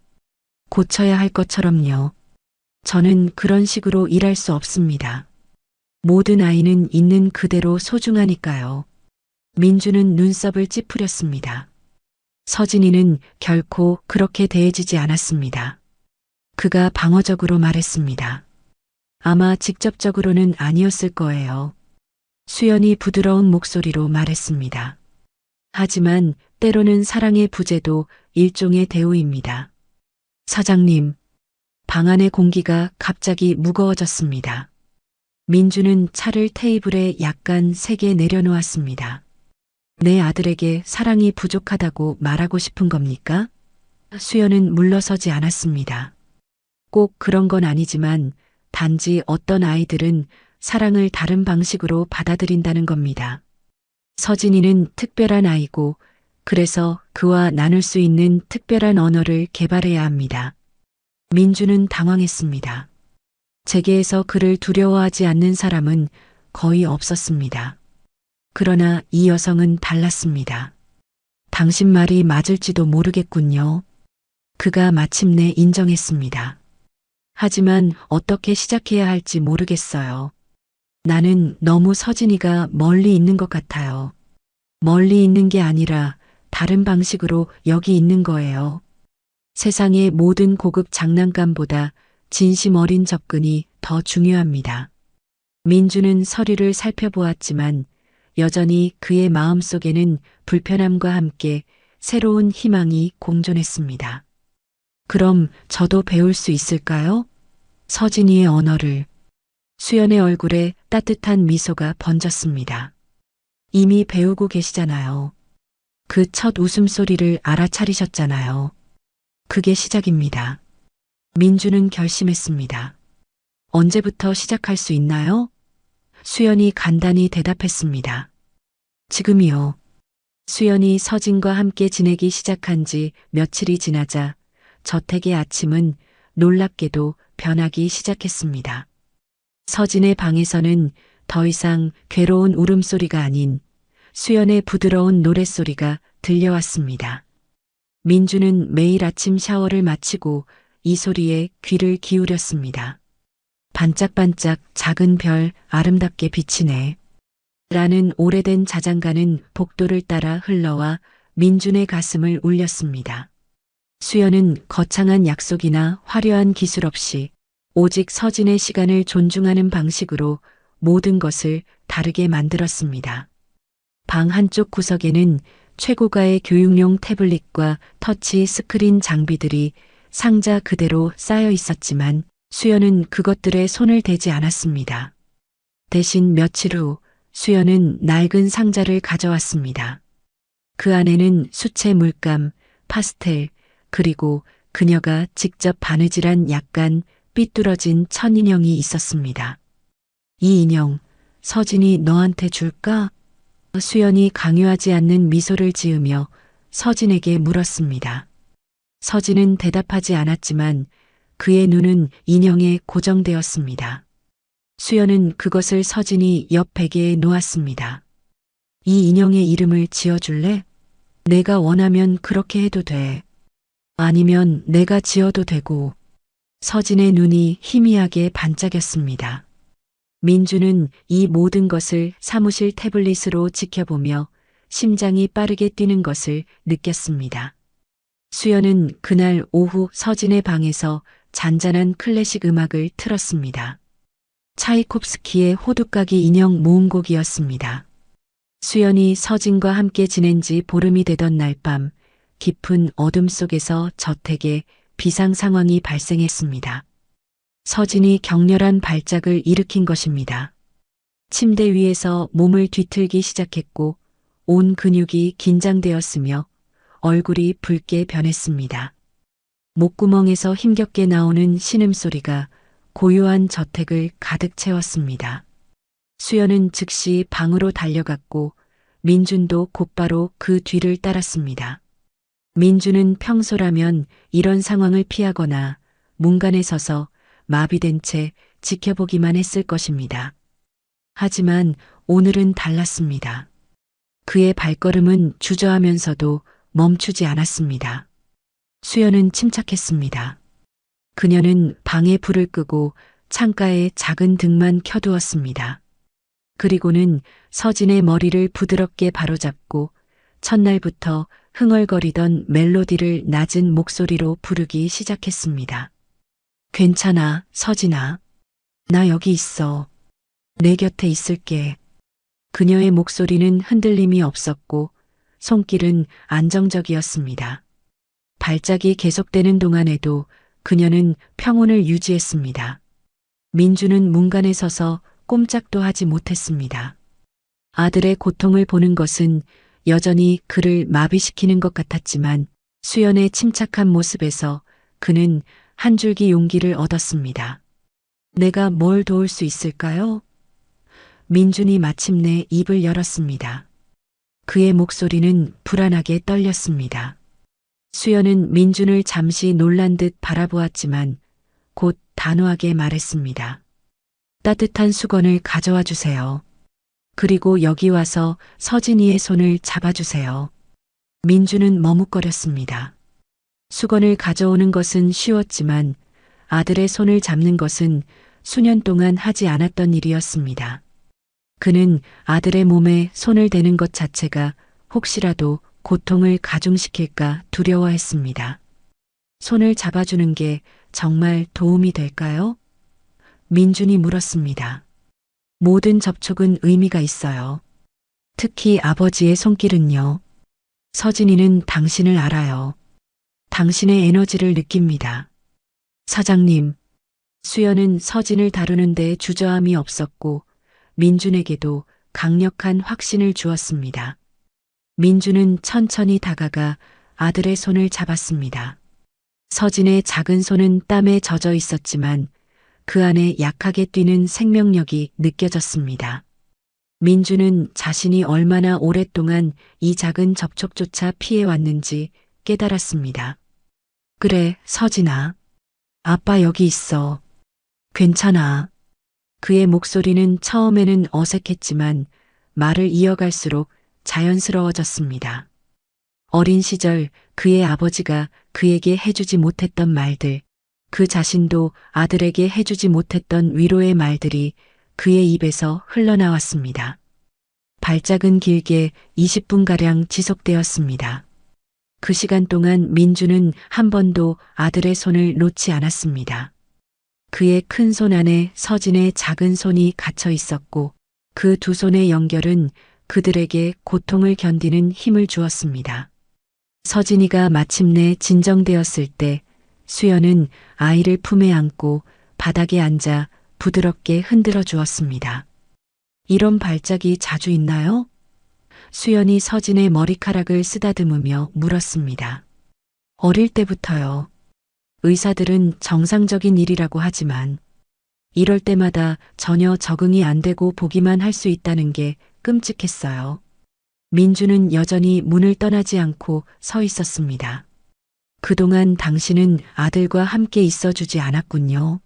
고쳐야 할 것처럼요. 저는 그런 식으로 일할 수 없습니다. 모든 아이는 있는 그대로 소중하니까요. 민주는 눈썹을 찌푸렸습니다. 서진이는 결코 그렇게 대해지지 않았습니다. 그가 방어적으로 말했습니다. 아마 직접적으로는 아니었을 거예요. 수연이 부드러운 목소리로 말했습니다. 하지만 때로는 사랑의 부재도 일종의 대우입니다. 사장님, 방 안의 공기가 갑자기 무거워졌습니다. 민주는 차를 테이블에 약간 세게 내려놓았습니다. 내 아들에게 사랑이 부족하다고 말하고 싶은 겁니까? 수연은 물러서지 않았습니다. 꼭 그런 건 아니지만 단지 어떤 아이들은 사랑을 다른 방식으로 받아들인다는 겁니다. 서진이는 특별한 아이고 그래서 그와 나눌 수 있는 특별한 언어를 개발해야 합니다. 민주는 당황했습니다. 재계에서 그를 두려워하지 않는 사람은 거의 없었습니다. 그러나 이 여성은 달랐습니다. 당신 말이 맞을지도 모르겠군요. 그가 마침내 인정했습니다. 하지만 어떻게 시작해야 할지 모르겠어요. 나는 너무 서진이가 멀리 있는 것 같아요. 멀리 있는 게 아니라 다른 방식으로 여기 있는 거예요. 세상의 모든 고급 장난감보다 진심 어린 접근이 더 중요합니다. 민주는 서류를 살펴보았지만 여전히 그의 마음속에는 불편함과 함께 새로운 희망이 공존했습니다. 그럼 저도 배울 수 있을까요? 서진이의 언어를. 수연의 얼굴에 따뜻한 미소가 번졌습니다. 이미 배우고 계시잖아요. 그 첫 웃음소리를 알아차리셨잖아요. 그게 시작입니다. 민주는 결심했습니다. 언제부터 시작할 수 있나요? 수연이 간단히 대답했습니다. 지금이요. 수연이 서진과 함께 지내기 시작한 지 며칠이 지나자 저택의 아침은 놀랍게도 변하기 시작했습니다. 서진의 방에서는 더 이상 괴로운 울음소리가 아닌 수연의 부드러운 노랫소리가 들려왔습니다. 민주는 매일 아침 샤워를 마치고 이 소리에 귀를 기울였습니다. 반짝반짝 작은 별 아름답게 비치네. 라는 오래된 자장가는 복도를 따라 흘러와 민준의 가슴을 울렸습니다. 수연은 거창한 약속이나 화려한 기술 없이 오직 서진의 시간을 존중하는 방식으로 모든 것을 다르게 만들었습니다. 방 한쪽 구석에는 최고가의 교육용 태블릿과 터치 스크린 장비들이 상자 그대로 쌓여 있었지만 수연은 그것들에 손을 대지 않았습니다. 대신 며칠 후 수연은 낡은 상자를 가져왔습니다. 그 안에는 수채 물감, 파스텔, 그리고 그녀가 직접 바느질한 약간 삐뚤어진 천인형이 있었습니다. 이 인형, 서진이 너한테 줄까? 수연이 강요하지 않는 미소를 지으며 서진에게 물었습니다. 서진은 대답하지 않았지만 그의 눈은 인형에 고정되었습니다. 수연은 그것을 서진이 옆 베개에 놓았습니다. 이 인형의 이름을 지어줄래? 내가 원하면 그렇게 해도 돼. 아니면 내가 지어도 되고. 서진의 눈이 희미하게 반짝였습니다. 민주는 이 모든 것을 사무실 태블릿으로 지켜보며 심장이 빠르게 뛰는 것을 느꼈습니다. 수연은 그날 오후 서진의 방에서 잔잔한 클래식 음악을 틀었습니다. 차이콥스키의 호두까기 인형 모음곡이었습니다. 수연이 서진과 함께 지낸 지 보름이 되던 날 밤 깊은 어둠 속에서 저택에 비상 상황이 발생했습니다. 서진이 격렬한 발작을 일으킨 것입니다. 침대 위에서 몸을 뒤틀기 시작했고 온 근육이 긴장되었으며 얼굴이 붉게 변했습니다. 목구멍에서 힘겹게 나오는 신음소리가 고요한 저택을 가득 채웠습니다. 수연은 즉시 방으로 달려갔고 민준도 곧바로 그 뒤를 따랐습니다. 민준은 평소라면 이런 상황을 피하거나 문간에 서서 마비된 채 지켜보기만 했을 것입니다. 하지만 오늘은 달랐습니다. 그의 발걸음은 주저하면서도 멈추지 않았습니다. 수연은 침착했습니다. 그녀는 방에 불을 끄고 창가에 작은 등만 켜두었습니다. 그리고는 서진의 머리를 부드럽게 바로잡고 첫날부터 흥얼거리던 멜로디를 낮은 목소리로 부르기 시작했습니다. 괜찮아, 서진아. 나 여기 있어. 내 곁에 있을게. 그녀의 목소리는 흔들림이 없었고 손길은 안정적이었습니다. 발작이 계속되는 동안에도 그녀는 평온을 유지했습니다. 민주는 문간에 서서 꼼짝도 하지 못했습니다. 아들의 고통을 보는 것은 여전히 그를 마비시키는 것 같았지만 수연의 침착한 모습에서 그는 한 줄기 용기를 얻었습니다. 내가 뭘 도울 수 있을까요? 민준이 마침내 입을 열었습니다. 그의 목소리는 불안하게 떨렸습니다. 수연은 민준을 잠시 놀란 듯 바라보았지만 곧 단호하게 말했습니다. 따뜻한 수건을 가져와 주세요. 그리고 여기 와서 서진이의 손을 잡아주세요. 민준은 머뭇거렸습니다. 수건을 가져오는 것은 쉬웠지만 아들의 손을 잡는 것은 수년 동안 하지 않았던 일이었습니다. 그는 아들의 몸에 손을 대는 것 자체가 혹시라도 고통을 가중시킬까 두려워했습니다. 손을 잡아주는 게 정말 도움이 될까요? 민준이 물었습니다. 모든 접촉은 의미가 있어요. 특히 아버지의 손길은요. 서진이는 당신을 알아요. 당신의 에너지를 느낍니다. 사장님, 수연은 서진을 다루는데 주저함이 없었고 민준에게도 강력한 확신을 주었습니다. 민준은 천천히 다가가 아들의 손을 잡았습니다. 서진의 작은 손은 땀에 젖어 있었지만 그 안에 약하게 뛰는 생명력이 느껴졌습니다. 민준은 자신이 얼마나 오랫동안 이 작은 접촉조차 피해왔는지 깨달았습니다. 그래, 서진아. 아빠 여기 있어. 괜찮아. 그의 목소리는 처음에는 어색했지만 말을 이어갈수록 자연스러워졌습니다. 어린 시절 그의 아버지가 그에게 해주지 못했던 말들, 그 자신도 아들에게 해주지 못했던 위로의 말들이 그의 입에서 흘러나왔습니다. 발작은 길게 20분가량 지속되었습니다. 그 시간 동안 민주는 한 번도 아들의 손을 놓지 않았습니다. 그의 큰 손 안에 서진의 작은 손이 갇혀 있었고 그 두 손의 연결은 그들에게 고통을 견디는 힘을 주었습니다. 서진이가 마침내 진정되었을 때 수연은 아이를 품에 안고 바닥에 앉아 부드럽게 흔들어 주었습니다. 이런 발작이 자주 있나요? 수연이 서진의 머리카락을 쓰다듬으며 물었습니다. 어릴 때부터요. 의사들은 정상적인 일이라고 하지만 이럴 때마다 전혀 적응이 안 되고 보기만 할 수 있다는 게 끔찍했어요. 민주는 여전히 문을 떠나지 않고 서 있었습니다. 그동안 당신은 아들과 함께 있어주지 않았군요.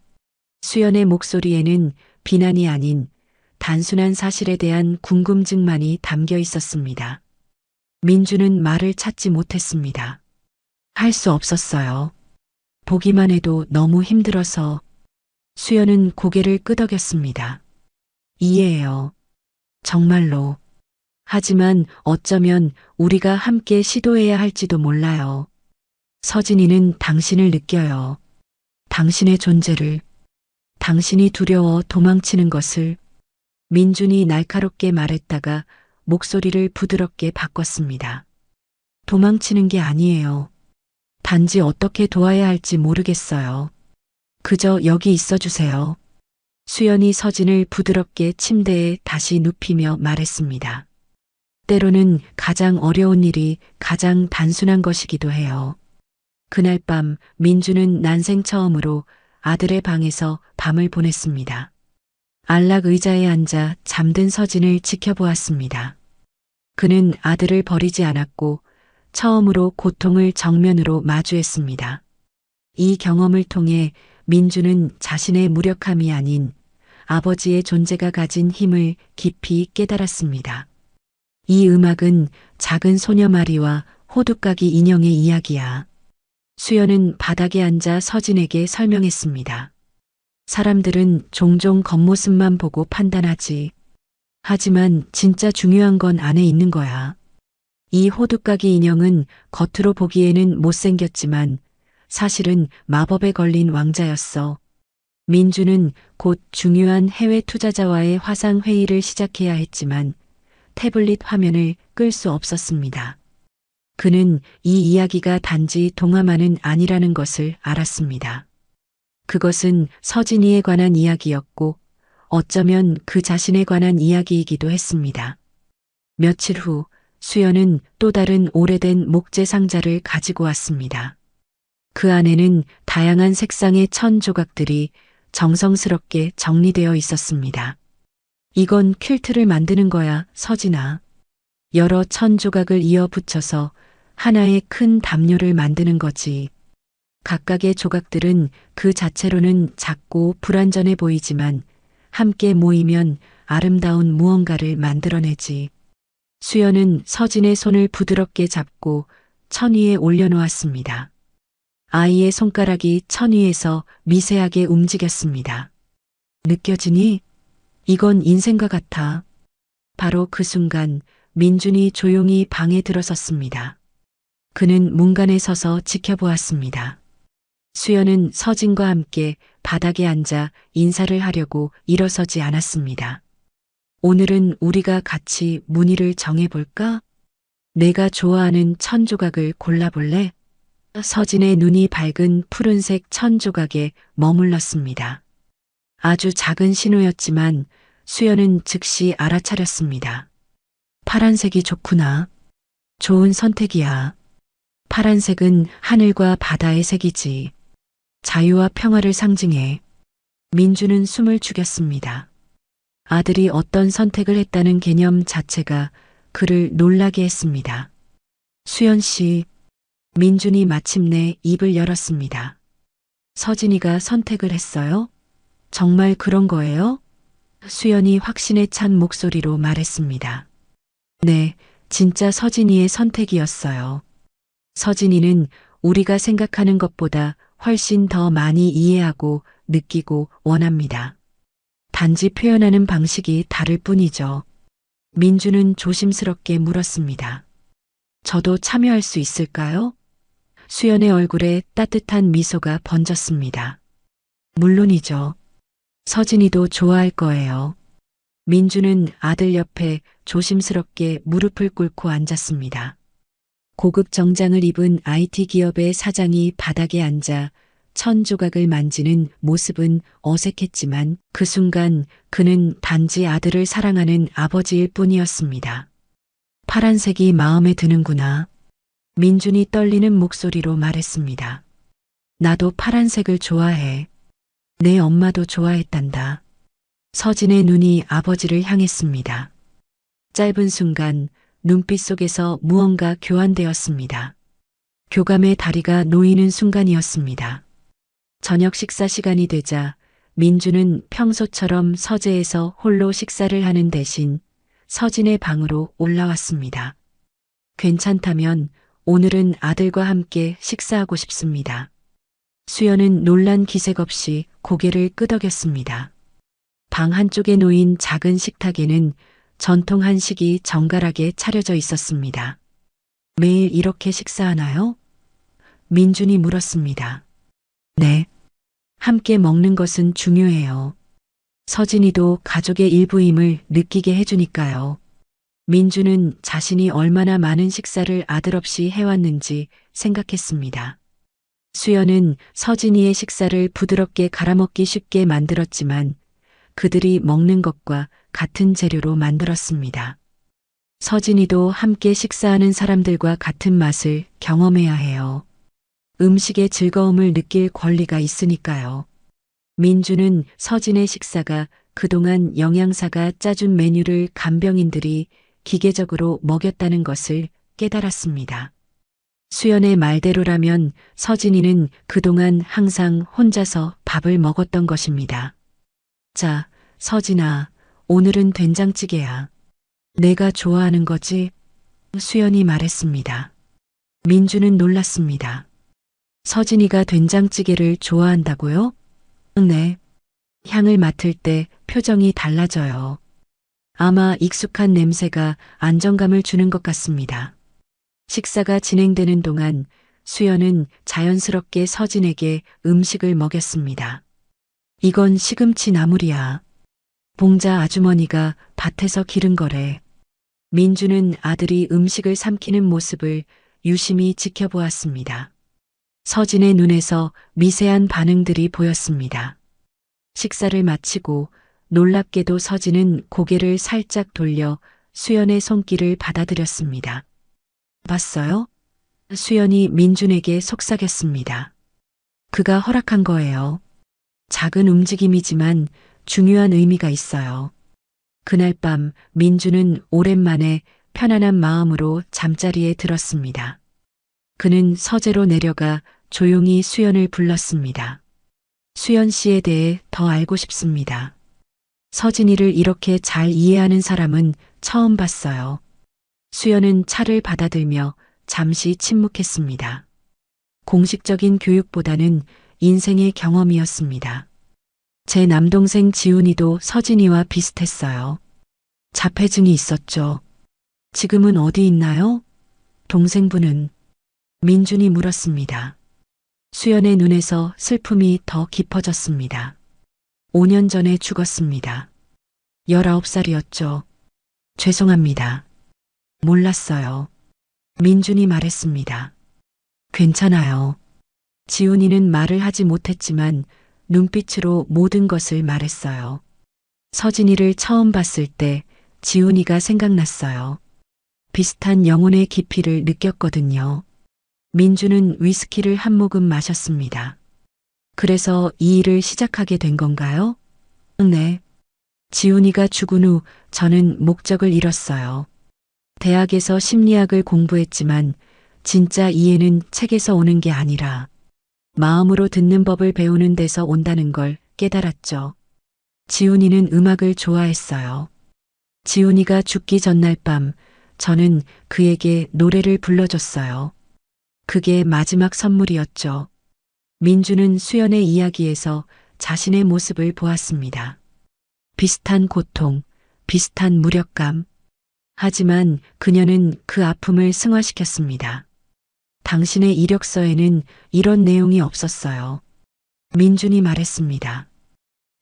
수연의 목소리에는 비난이 아닌 단순한 사실에 대한 궁금증만이 담겨 있었습니다. 민주는 말을 찾지 못했습니다. 할 수 없었어요. 보기만 해도 너무 힘들어서. 수연은 고개를 끄덕였습니다. 이해해요. 정말로. 하지만 어쩌면 우리가 함께 시도해야 할지도 몰라요. 서진이는 당신을 느껴요. 당신의 존재를. 당신이 두려워 도망치는 것을. 민준이 날카롭게 말했다가 목소리를 부드럽게 바꿨습니다. 도망치는 게 아니에요. 단지 어떻게 도와야 할지 모르겠어요. 그저 여기 있어 주세요. 수연이 서진을 부드럽게 침대에 다시 눕히며 말했습니다. 때로는 가장 어려운 일이 가장 단순한 것이기도 해요. 그날 밤 민주는 난생 처음으로 아들의 방에서 밤을 보냈습니다. 안락 의자에 앉아 잠든 서진을 지켜보았습니다. 그는 아들을 버리지 않았고 처음으로 고통을 정면으로 마주했습니다. 이 경험을 통해 민주는 자신의 무력함이 아닌 아버지의 존재가 가진 힘을 깊이 깨달았습니다. 이 음악은 작은 소녀 마리와 호두까기 인형의 이야기야. 수연은 바닥에 앉아 서진에게 설명했습니다. 사람들은 종종 겉모습만 보고 판단하지. 하지만 진짜 중요한 건 안에 있는 거야. 이 호두까기 인형은 겉으로 보기에는 못생겼지만 사실은 마법에 걸린 왕자였어. 민주는 곧 중요한 해외 투자자와의 화상 회의를 시작해야 했지만 태블릿 화면을 끌 수 없었습니다. 그는 이 이야기가 단지 동화만은 아니라는 것을 알았습니다. 그것은 서진이에 관한 이야기였고 어쩌면 그 자신에 관한 이야기이기도 했습니다. 며칠 후 수연은 또 다른 오래된 목재 상자를 가지고 왔습니다. 그 안에는 다양한 색상의 천 조각들이 정성스럽게 정리되어 있었습니다. 이건 퀼트를 만드는 거야, 서진아. 여러 천 조각을 이어 붙여서 하나의 큰 담요를 만드는 거지. 각각의 조각들은 그 자체로는 작고 불완전해 보이지만 함께 모이면 아름다운 무언가를 만들어내지. 수연은 서진의 손을 부드럽게 잡고 천 위에 올려놓았습니다. 아이의 손가락이 천 위에서 미세하게 움직였습니다. 느껴지니? 이건 인생과 같아. 바로 그 순간 민준이 조용히 방에 들어섰습니다. 그는 문간에 서서 지켜보았습니다. 수연은 서진과 함께 바닥에 앉아 인사를 하려고 일어서지 않았습니다. 오늘은 우리가 같이 문의를 정해볼까? 내가 좋아하는 천조각을 골라볼래? 서진의 눈이 밝은 푸른색 천조각에 머물렀습니다. 아주 작은 신호였지만 수연은 즉시 알아차렸습니다. 파란색이 좋구나. 좋은 선택이야. 파란색은 하늘과 바다의 색이지. 자유와 평화를 상징해. 민주는 숨을 죽였습니다. 아들이 어떤 선택을 했다는 개념 자체가 그를 놀라게 했습니다. 수연 씨, 민준이 마침내 입을 열었습니다. 서진이가 선택을 했어요? 정말 그런 거예요? 수연이 확신에 찬 목소리로 말했습니다. 네, 진짜 서진이의 선택이었어요. 서진이는 우리가 생각하는 것보다 훨씬 더 많이 이해하고 느끼고 원합니다. 단지 표현하는 방식이 다를 뿐이죠. 민주는 조심스럽게 물었습니다. 저도 참여할 수 있을까요? 수연의 얼굴에 따뜻한 미소가 번졌습니다. 물론이죠. 서진이도 좋아할 거예요. 민주는 아들 옆에 조심스럽게 무릎을 꿇고 앉았습니다. 고급 정장을 입은 IT 기업의 사장이 바닥에 앉아 천조각을 만지는 모습은 어색했지만 그 순간 그는 단지 아들을 사랑하는 아버지일 뿐이었습니다. 파란색이 마음에 드는구나. 민준이 떨리는 목소리로 말했습니다. 나도 파란색을 좋아해. 내 엄마도 좋아했단다. 서진의 눈이 아버지를 향했습니다. 짧은 순간 눈빛 속에서 무언가 교환되었습니다. 교감의 다리가 놓이는 순간이었습니다. 저녁 식사 시간이 되자 민주는 평소처럼 서재에서 홀로 식사를 하는 대신 서진의 방으로 올라왔습니다. 괜찮다면 오늘은 아들과 함께 식사하고 싶습니다. 수연은 놀란 기색 없이 고개를 끄덕였습니다. 방 한쪽에 놓인 작은 식탁에는 전통 한식이 정갈하게 차려져 있었습니다. 매일 이렇게 식사하나요? 민준이 물었습니다. 네. 함께 먹는 것은 중요해요. 서진이도 가족의 일부임을 느끼게 해주니까요. 민주는 자신이 얼마나 많은 식사를 아들 없이 해왔는지 생각했습니다. 수연은 서진이의 식사를 부드럽게 갈아먹기 쉽게 만들었지만 그들이 먹는 것과 같은 재료로 만들었습니다. 서진이도 함께 식사하는 사람들과 같은 맛을 경험해야 해요. 음식의 즐거움을 느낄 권리가 있으니까요. 민주는 서진의 식사가 그동안 영양사가 짜준 메뉴를 간병인들이 기계적으로 먹였다는 것을 깨달았습니다. 수연의 말대로라면 서진이는 그동안 항상 혼자서 밥을 먹었던 것입니다. 자, 서진아, 오늘은 된장찌개야. 내가 좋아하는 거지? 수연이 말했습니다. 민주는 놀랐습니다. 서진이가 된장찌개를 좋아한다고요? 네. 향을 맡을 때 표정이 달라져요. 아마 익숙한 냄새가 안정감을 주는 것 같습니다. 식사가 진행되는 동안 수연은 자연스럽게 서진에게 음식을 먹였습니다. 이건 시금치 나물이야. 봉자 아주머니가 밭에서 기른 거래. 민주는 아들이 음식을 삼키는 모습을 유심히 지켜보았습니다. 서진의 눈에서 미세한 반응들이 보였습니다. 식사를 마치고 놀랍게도 서진은 고개를 살짝 돌려 수연의 손길을 받아들였습니다. 봤어요? 수연이 민준에게 속삭였습니다. 그가 허락한 거예요. 작은 움직임이지만 중요한 의미가 있어요. 그날 밤 민준은 오랜만에 편안한 마음으로 잠자리에 들었습니다. 그는 서재로 내려가 조용히 수연을 불렀습니다. 수연 씨에 대해 더 알고 싶습니다. 서진이를 이렇게 잘 이해하는 사람은 처음 봤어요. 수연은 차를 받아들며 잠시 침묵했습니다. 공식적인 교육보다는 인생의 경험이었습니다. 제 남동생 지훈이도 서진이와 비슷했어요. 자폐증이 있었죠. 지금은 어디 있나요? 동생분은? 민준이 물었습니다. 수연의 눈에서 슬픔이 더 깊어졌습니다. 5년 전에 죽었습니다. 19살이었죠. 죄송합니다. 몰랐어요. 민준이 말했습니다. 괜찮아요. 지훈이는 말을 하지 못했지만 눈빛으로 모든 것을 말했어요. 서진이를 처음 봤을 때 지훈이가 생각났어요. 비슷한 영혼의 깊이를 느꼈거든요. 민주는 위스키를 한 모금 마셨습니다. 그래서 이 일을 시작하게 된 건가요? 네. 지훈이가 죽은 후 저는 목적을 잃었어요. 대학에서 심리학을 공부했지만 진짜 이해는 책에서 오는 게 아니라 마음으로 듣는 법을 배우는 데서 온다는 걸 깨달았죠. 지훈이는 음악을 좋아했어요. 지훈이가 죽기 전날 밤 저는 그에게 노래를 불러줬어요. 그게 마지막 선물이었죠. 민주는 수연의 이야기에서 자신의 모습을 보았습니다. 비슷한 고통, 비슷한 무력감. 하지만 그녀는 그 아픔을 승화시켰습니다. 당신의 이력서에는 이런 내용이 없었어요. 민준이 말했습니다.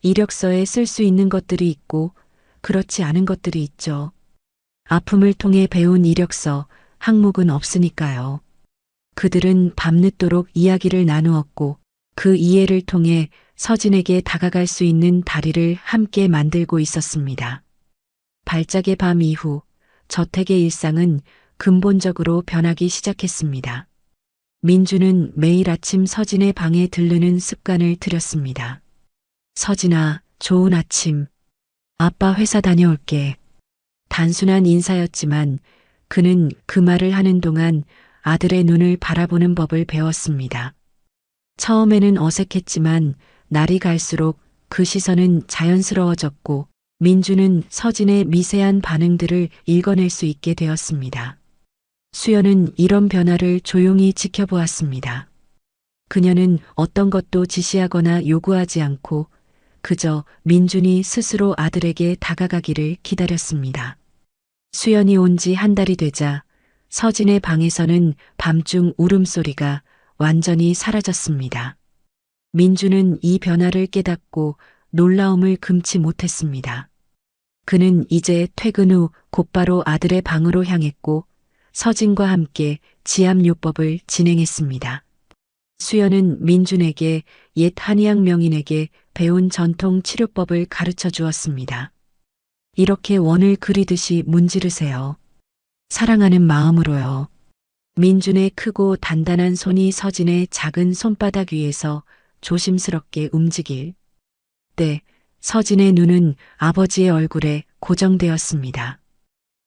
이력서에 쓸 수 있는 것들이 있고 그렇지 않은 것들이 있죠. 아픔을 통해 배운 이력서, 항목은 없으니까요. 그들은 밤늦도록 이야기를 나누었고 그 이해를 통해 서진에게 다가갈 수 있는 다리를 함께 만들고 있었습니다. 발작의 밤 이후 저택의 일상은 근본적으로 변하기 시작했습니다. 민주는 매일 아침 서진의 방에 들르는 습관을 들였습니다. 서진아, 좋은 아침. 아빠 회사 다녀올게. 단순한 인사였지만 그는 그 말을 하는 동안 아들의 눈을 바라보는 법을 배웠습니다. 처음에는 어색했지만 날이 갈수록 그 시선은 자연스러워졌고 민주는 서진의 미세한 반응들을 읽어낼 수 있게 되었습니다. 수연은 이런 변화를 조용히 지켜보았습니다. 그녀는 어떤 것도 지시하거나 요구하지 않고 그저 민준이 스스로 아들에게 다가가기를 기다렸습니다. 수연이 온 지 한 달이 되자 서진의 방에서는 밤중 울음소리가 완전히 사라졌습니다. 민주는 이 변화를 깨닫고 놀라움을 금치 못했습니다. 그는 이제 퇴근 후 곧바로 아들의 방으로 향했고 서진과 함께 지압요법을 진행했습니다. 수연은 민준에게 옛 한의학 명인에게 배운 전통 치료법을 가르쳐 주었습니다. 이렇게 원을 그리듯이 문지르세요. 사랑하는 마음으로요. 민준의 크고 단단한 손이 서진의 작은 손바닥 위에서 조심스럽게 움직일 때 서진의 눈은 아버지의 얼굴에 고정되었습니다.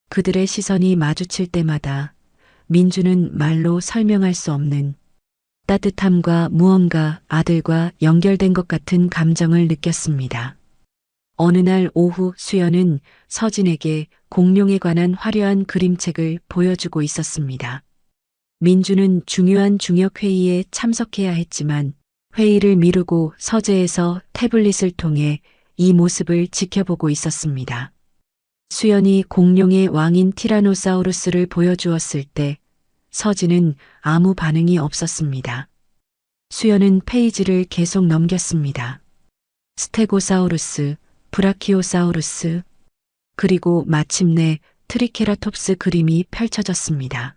그들의 시선이 마주칠 때마다 민주는 말로 설명할 수 없는 따뜻함과 무언가 아들과 연결된 것 같은 감정을 느꼈습니다. 어느 날 오후 수연은 서진에게 공룡에 관한 화려한 그림책을 보여주고 있었습니다. 민주는 중요한 중역회의에 참석해야 했지만 회의를 미루고 서재에서 태블릿을 통해 이 모습을 지켜보고 있었습니다. 수연이 공룡의 왕인 티라노사우루스를 보여주었을 때 서진은 아무 반응이 없었습니다. 수연은 페이지를 계속 넘겼습니다. 스테고사우루스, 브라키오사우루스, 그리고 마침내 트리케라톱스 그림이 펼쳐졌습니다.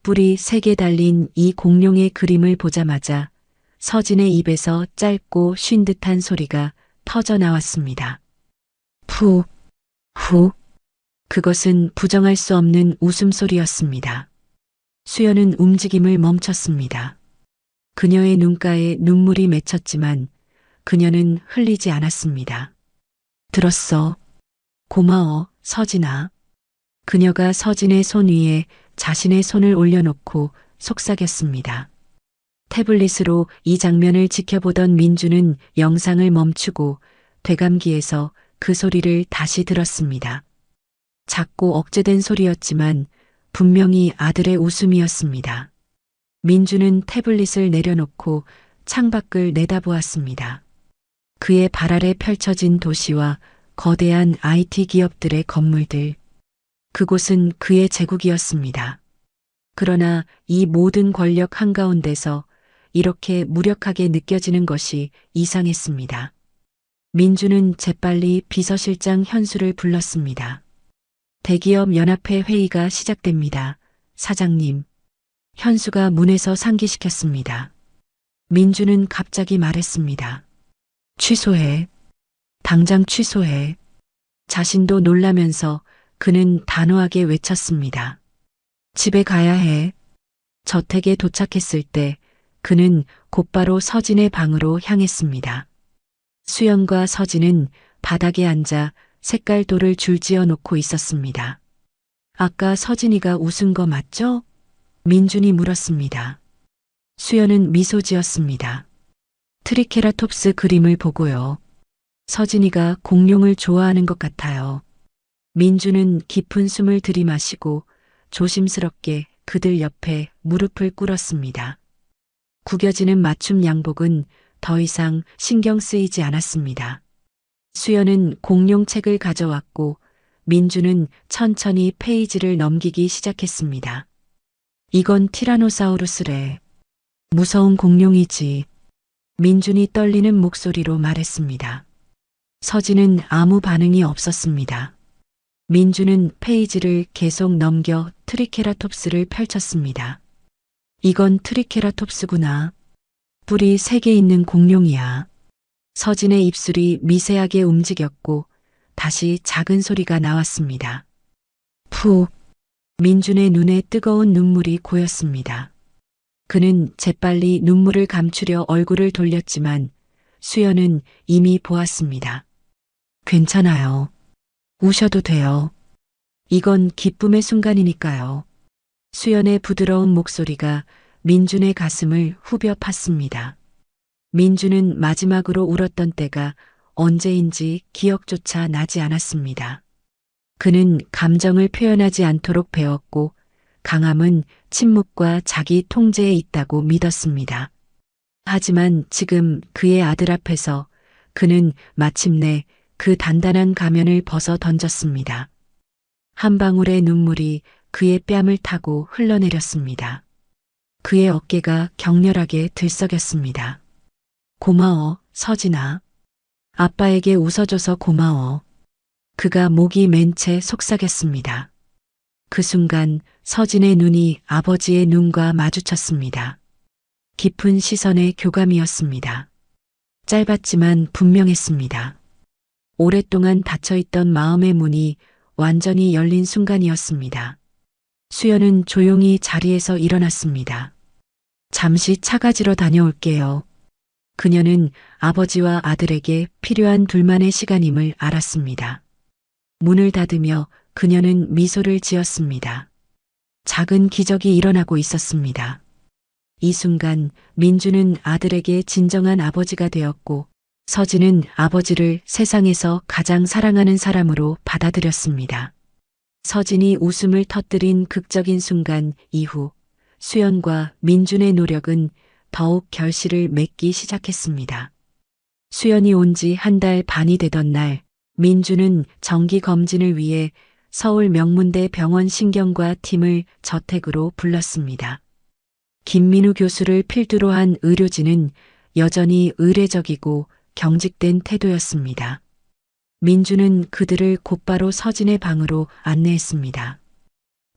뿔이 3개 달린 이 공룡의 그림을 보자마자 서진의 입에서 짧고 쉰 듯한 소리가 터져 나왔습니다. 푸, 후. 그것은 부정할 수 없는 웃음소리였습니다. 수연은 움직임을 멈췄습니다. 그녀의 눈가에 눈물이 맺혔지만 그녀는 흘리지 않았습니다. 들었어. 고마워, 서진아. 그녀가 서진의 손 위에 자신의 손을 올려놓고 속삭였습니다. 태블릿으로 이 장면을 지켜보던 민주는 영상을 멈추고 되감기에서 그 소리를 다시 들었습니다. 작고 억제된 소리였지만 분명히 아들의 웃음이었습니다. 민주는 태블릿을 내려놓고 창밖을 내다보았습니다. 그의 발 아래 펼쳐진 도시와 거대한 IT 기업들의 건물들. 그곳은 그의 제국이었습니다. 그러나 이 모든 권력 한가운데서 이렇게 무력하게 느껴지는 것이 이상했습니다. 민주는 재빨리 비서실장 현수를 불렀습니다. 대기업 연합회 회의가 시작됩니다. 사장님. 현수가 문에서 상기시켰습니다. 민주는 갑자기 말했습니다. 취소해. 당장 취소해. 자신도 놀라면서 그는 단호하게 외쳤습니다. 집에 가야 해. 저택에 도착했을 때 그는 곧바로 서진의 방으로 향했습니다. 수연과 서진은 바닥에 앉아 색깔돌을 줄지어 놓고 있었습니다. 아까 서진이가 웃은 거 맞죠? 민준이 물었습니다. 수연은 미소 지었습니다. 트리케라톱스 그림을 보고요. 서진이가 공룡을 좋아하는 것 같아요. 민주는 깊은 숨을 들이마시고 조심스럽게 그들 옆에 무릎을 꿇었습니다. 구겨지는 맞춤 양복은 더 이상 신경 쓰이지 않았습니다. 수연은 공룡책을 가져왔고 민주는 천천히 페이지를 넘기기 시작했습니다. 이건 티라노사우루스래. 무서운 공룡이지. 민준이 떨리는 목소리로 말했습니다. 서진은 아무 반응이 없었습니다. 민주는 페이지를 계속 넘겨 트리케라톱스를 펼쳤습니다. 이건 트리케라톱스구나. 뿔이 3개 있는 공룡이야. 서진의 입술이 미세하게 움직였고 다시 작은 소리가 나왔습니다. 푹. 민준의 눈에 뜨거운 눈물이 고였습니다. 그는 재빨리 눈물을 감추려 얼굴을 돌렸지만 수연은 이미 보았습니다. 괜찮아요. 우셔도 돼요. 이건 기쁨의 순간이니까요. 수연의 부드러운 목소리가 민준의 가슴을 후벼 팠습니다. 민준은 마지막으로 울었던 때가 언제인지 기억조차 나지 않았습니다. 그는 감정을 표현하지 않도록 배웠고 강함은 침묵과 자기 통제에 있다고 믿었습니다. 하지만 지금 그의 아들 앞에서 그는 마침내 그 단단한 가면을 벗어 던졌습니다. 한 방울의 눈물이 그의 뺨을 타고 흘러내렸습니다. 그의 어깨가 격렬하게 들썩였습니다. 고마워, 서진아. 아빠에게 웃어줘서 고마워. 그가 목이 맨 채 속삭였습니다. 그 순간 서진의 눈이 아버지의 눈과 마주쳤습니다. 깊은 시선의 교감이었습니다. 짧았지만 분명했습니다. 오랫동안 닫혀있던 마음의 문이 완전히 열린 순간이었습니다. 수연은 조용히 자리에서 일어났습니다. 잠시 차가지러 다녀올게요. 그녀는 아버지와 아들에게 필요한 둘만의 시간임을 알았습니다. 문을 닫으며 그녀는 미소를 지었습니다. 작은 기적이 일어나고 있었습니다. 이 순간 민주는 아들에게 진정한 아버지가 되었고 서진은 아버지를 세상에서 가장 사랑하는 사람으로 받아들였습니다. 서진이 웃음을 터뜨린 극적인 순간 이후 수연과 민준의 노력은 더욱 결실을 맺기 시작했습니다. 수연이 온 지 1달 반이 되던 날 민준은 정기 검진을 위해 서울 명문대 병원 신경과 팀을 저택으로 불렀습니다. 김민우 교수를 필두로 한 의료진은 여전히 의례적이고 경직된 태도였습니다. 민주는 그들을 곧바로 서진의 방으로 안내했습니다.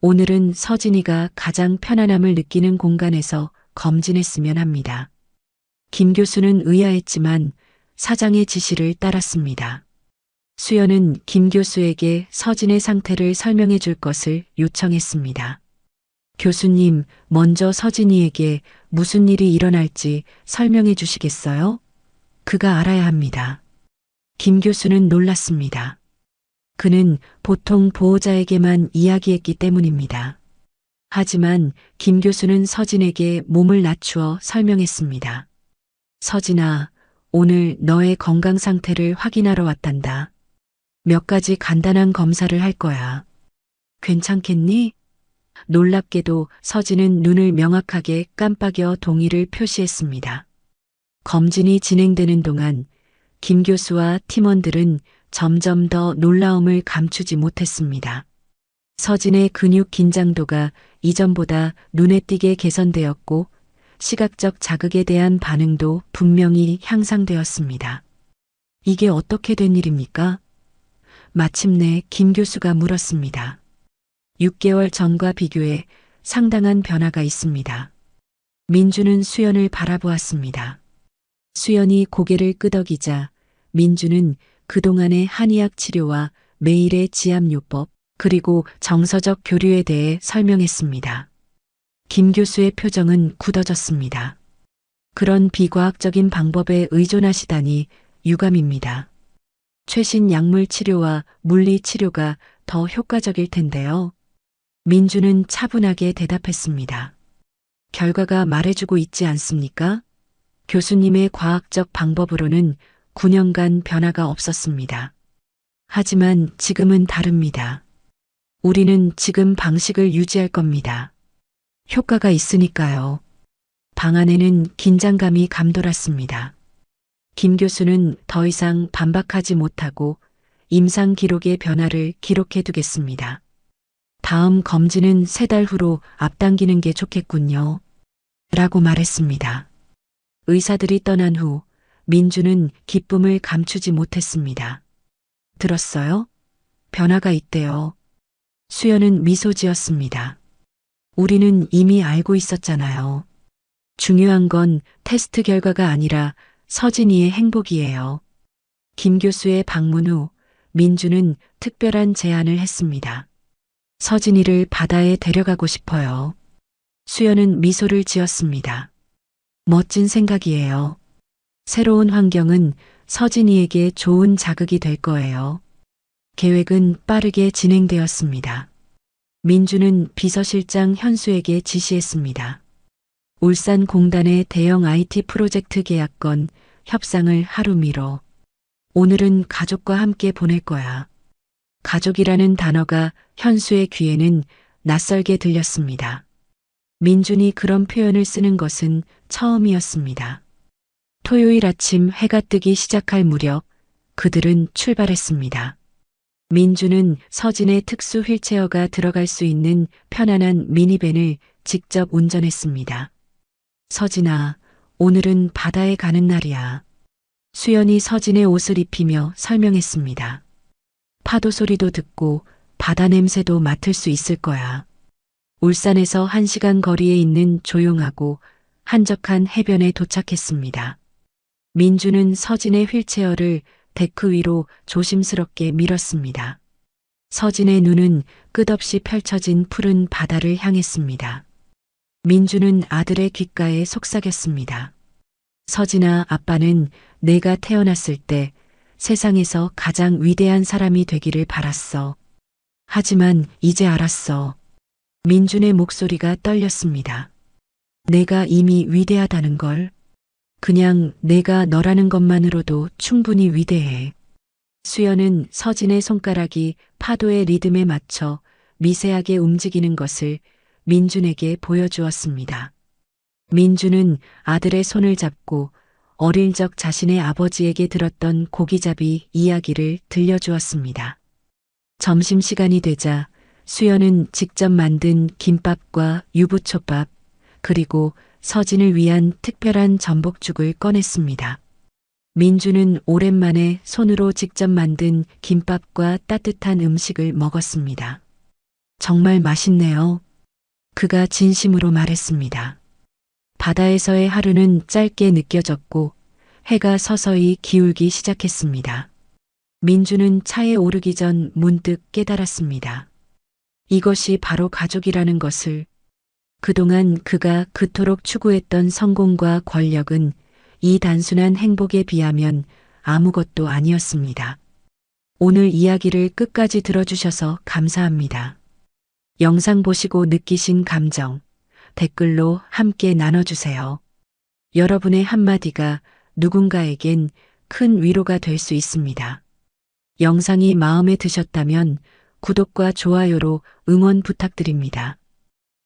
오늘은 서진이가 가장 편안함을 느끼는 공간에서 검진했으면 합니다. 김 교수는 의아했지만 사장의 지시를 따랐습니다. 수연은 김 교수에게 서진의 상태를 설명해 줄 것을 요청했습니다. 교수님, 먼저 서진이에게 무슨 일이 일어날지 설명해 주시겠어요? 그가 알아야 합니다. 김 교수는 놀랐습니다. 그는 보통 보호자에게만 이야기했기 때문입니다. 하지만 김 교수는 서진에게 몸을 낮추어 설명했습니다. 서진아, 오늘 너의 건강 상태를 확인하러 왔단다. 몇 가지 간단한 검사를 할 거야. 괜찮겠니? 놀랍게도 서진은 눈을 명확하게 깜빡여 동의를 표시했습니다. 검진이 진행되는 동안 김 교수와 팀원들은 점점 더 놀라움을 감추지 못했습니다. 서진의 근육 긴장도가 이전보다 눈에 띄게 개선되었고 시각적 자극에 대한 반응도 분명히 향상되었습니다. 이게 어떻게 된 일입니까? 마침내 김 교수가 물었습니다. 6개월 전과 비교해 상당한 변화가 있습니다. 민주는 수연을 바라보았습니다. 수연이 고개를 끄덕이자 민주는 그동안의 한의학 치료와 매일의 지압요법 그리고 정서적 교류에 대해 설명했습니다. 김 교수의 표정은 굳어졌습니다. 그런 비과학적인 방법에 의존하시다니 유감입니다. 최신 약물 치료와 물리 치료가 더 효과적일 텐데요. 민주는 차분하게 대답했습니다. 결과가 말해주고 있지 않습니까? 교수님의 과학적 방법으로는 9년간 변화가 없었습니다. 하지만 지금은 다릅니다. 우리는 지금 방식을 유지할 겁니다. 효과가 있으니까요. 방 안에는 긴장감이 감돌았습니다. 김 교수는 더 이상 반박하지 못하고 임상 기록의 변화를 기록해 두겠습니다. 다음 검진은 3달 후로 앞당기는 게 좋겠군요. 라고 말했습니다. 의사들이 떠난 후 민주는 기쁨을 감추지 못했습니다. 들었어요? 변화가 있대요. 수연은 미소 지었습니다. 우리는 이미 알고 있었잖아요. 중요한 건 테스트 결과가 아니라 서진이의 행복이에요. 김 교수의 방문 후 민주는 특별한 제안을 했습니다. 서진이를 바다에 데려가고 싶어요. 수연은 미소를 지었습니다. 멋진 생각이에요. 새로운 환경은 서진이에게 좋은 자극이 될 거예요. 계획은 빠르게 진행되었습니다. 민주는 비서실장 현수에게 지시했습니다. 울산공단의 대형 IT 프로젝트 계약건 협상을 하루 미뤄. 오늘은 가족과 함께 보낼 거야. 가족이라는 단어가 현수의 귀에는 낯설게 들렸습니다. 민준이 그런 표현을 쓰는 것은 처음이었습니다. 토요일 아침 해가 뜨기 시작할 무렵 그들은 출발했습니다. 민주는 서진의 특수 휠체어가 들어갈 수 있는 편안한 미니밴을 직접 운전했습니다. 서진아, 오늘은 바다에 가는 날이야. 수연이 서진의 옷을 입히며 설명했습니다. 파도 소리도 듣고 바다 냄새도 맡을 수 있을 거야. 울산에서 1시간 거리에 있는 조용하고 한적한 해변에 도착했습니다. 민주는 서진의 휠체어를 데크 위로 조심스럽게 밀었습니다. 서진의 눈은 끝없이 펼쳐진 푸른 바다를 향했습니다. 민주는 아들의 귓가에 속삭였습니다. 서진아, 아빠는 내가 태어났을 때 세상에서 가장 위대한 사람이 되기를 바랐어. 하지만 이제 알았어. 민준의 목소리가 떨렸습니다. 내가 이미 위대하다는 걸. 그냥 내가 너라는 것만으로도 충분히 위대해. 수연은 서진의 손가락이 파도의 리듬에 맞춰 미세하게 움직이는 것을 민준에게 보여주었습니다. 민준은 아들의 손을 잡고 어릴 적 자신의 아버지에게 들었던 고기잡이 이야기를 들려주었습니다. 점심시간이 되자 수연은 직접 만든 김밥과 유부초밥 그리고 서진을 위한 특별한 전복죽을 꺼냈습니다. 민주는 오랜만에 손으로 직접 만든 김밥과 따뜻한 음식을 먹었습니다. 정말 맛있네요. 그가 진심으로 말했습니다. 바다에서의 하루는 짧게 느껴졌고 해가 서서히 기울기 시작했습니다. 민주는 차에 오르기 전 문득 깨달았습니다. 이것이 바로 가족이라는 것을. 그동안 그가 그토록 추구했던 성공과 권력은 이 단순한 행복에 비하면 아무것도 아니었습니다. 오늘 이야기를 끝까지 들어주셔서 감사합니다. 영상 보시고 느끼신 감정, 댓글로 함께 나눠주세요. 여러분의 한마디가 누군가에겐 큰 위로가 될 수 있습니다. 영상이 마음에 드셨다면 구독과 좋아요로 응원 부탁드립니다.